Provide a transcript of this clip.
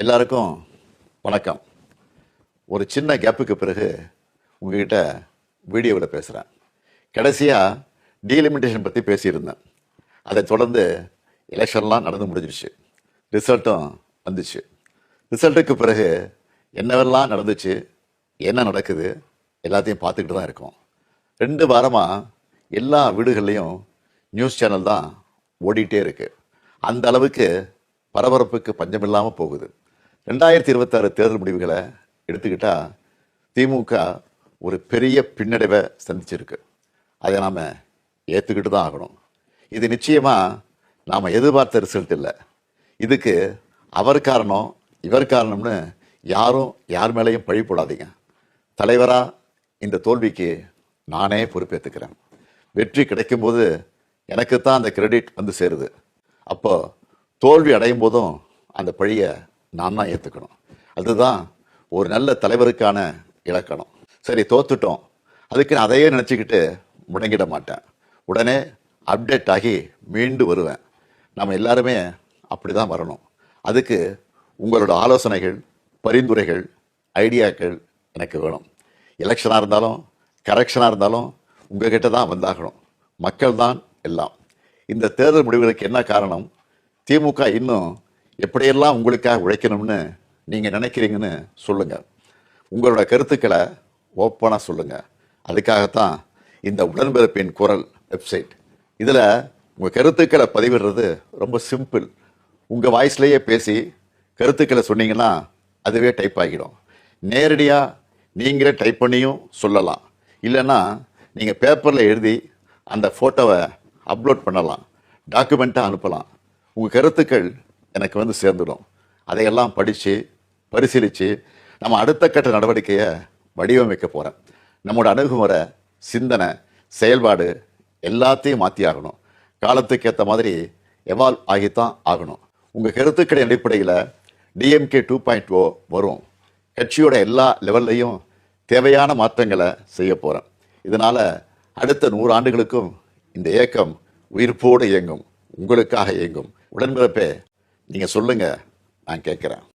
எல்லாருக்கும் வணக்கம். ஒரு சின்ன கேப்புக்கு பிறகு உங்ககிட்ட வீடியோவில் பேசுகிறேன். கடைசியாக டீலிமிட்டேஷன் பற்றி பேசியிருந்தேன். அதை தொடர்ந்து எலெக்ஷன்லாம் நடந்து முடிஞ்சிருச்சு, ரிசல்ட்டும் வந்துச்சு. ரிசல்ட்டுக்கு பிறகு என்னவெல்லாம் நடந்துச்சு, என்ன நடக்குது எல்லாத்தையும் பார்த்துக்கிட்டு தான் இருக்கோம். 2 வாரமாக எல்லா வீடுகள்லையும் நியூஸ் சேனல் தான் ஓடிட்டே இருக்கு. அந்த அளவுக்கு பரபரப்புக்கு பஞ்சமில்லாமல் போகுது. 2026 தேர்தல் முடிவுகளை எடுத்துக்கிட்டா திமுக ஒரு பெரிய பின்னடைவை சந்திச்சிருக்கு. அதை நாம் ஏற்றுக்கிட்டு தான் ஆகணும். இது நிச்சயமாக நாம் எதிர்பார்த்த ரிசல்ட் இல்லை. இதுக்கு அவர் காரணம் இவர் காரணம்னு யாரும் யார் மேலேயும் பழி போடாதீங்க. தலைவராக இந்த தோல்விக்கு நானே பொறுப்பேற்றுக்கிறேன். வெற்றி கிடைக்கும்போது எனக்கு தான் அந்த கிரெடிட் வந்து சேருது. அப்போ தோல்வி அடையும் போதும் அந்த பழியை நான் தான் ஏற்றுக்கணும். அதுதான் ஒரு நல்ல தலைவருக்கான இலக்கணம். சரி, தோத்துட்டோம், அதுக்கு நான் அதையே நினச்சிக்கிட்டு முடங்கிட மாட்டேன். உடனே அப்டேட் ஆகி மீண்டு வருவேன். நம்ம எல்லாருமே அப்படி தான் வரணும். அதுக்கு உங்களோட ஆலோசனைகள், பரிந்துரைகள், ஐடியாக்கள் எனக்கு வேணும். எலெக்ஷனாக இருந்தாலும் கரெக்ஷனாக இருந்தாலும் உங்ககிட்ட தான் வந்தாகணும். மக்கள் தான் எல்லாம். இந்த தேர்தல் முடிவுகளுக்கு என்ன காரணம்? திமுக இன்னும் எப்படியெல்லாம் உங்களுக்காக உழைக்கணும்னு நீங்கள் நினைக்கிறீங்கன்னு சொல்லுங்கள். உங்களோட கருத்துக்களை ஓப்பனாக சொல்லுங்கள். அதுக்காகத்தான் இந்த உடன்பிறப்பின் குரல் வெப்சைட். இதில் உங்கள் கருத்துக்களை பதிவிடுறது ரொம்ப சிம்பிள். உங்கள் வாய்ஸ்லேயே பேசி கருத்துக்களை சொன்னீங்கன்னா அதுவே டைப் ஆகிடும். நேரடியாக நீங்களே டைப் பண்ணியும் சொல்லலாம். இல்லைன்னா நீங்கள் பேப்பரில் எழுதி அந்த ஃபோட்டோவை அப்லோட் பண்ணலாம், டாக்குமெண்ட்டாக அனுப்பலாம். உங்கள் கருத்துக்கள் எனக்கு வந்து சேர்ந்துடும். அதையெல்லாம் படித்து பரிசீலித்து நம்ம அடுத்த கட்ட நடவடிக்கையை வடிவமைக்க போகிறேன். நம்மளோட அணுகுமுறை, சிந்தனை, செயல்பாடு எல்லாத்தையும் மாற்றி ஆகணும். காலத்துக்கு ஏற்ற மாதிரி எவால்வ் ஆகித்தான் ஆகணும். உங்கள் கருத்துக்களின் அடிப்படையில் டிஎம்கே 2.0 வரும். கட்சியோட எல்லா லெவல்லையும் தேவையான மாற்றங்களை செய்ய போகிறேன். இதனால் அடுத்த 100 ஆண்டுகளுக்கும் இந்த இயக்கம் உயிர்ப்போடு இயங்கும், உங்களுக்காக இயங்கும். உடன்பிறப்பே, நீங்கள் சொல்லுங்கள், நான் கேட்குறேன்.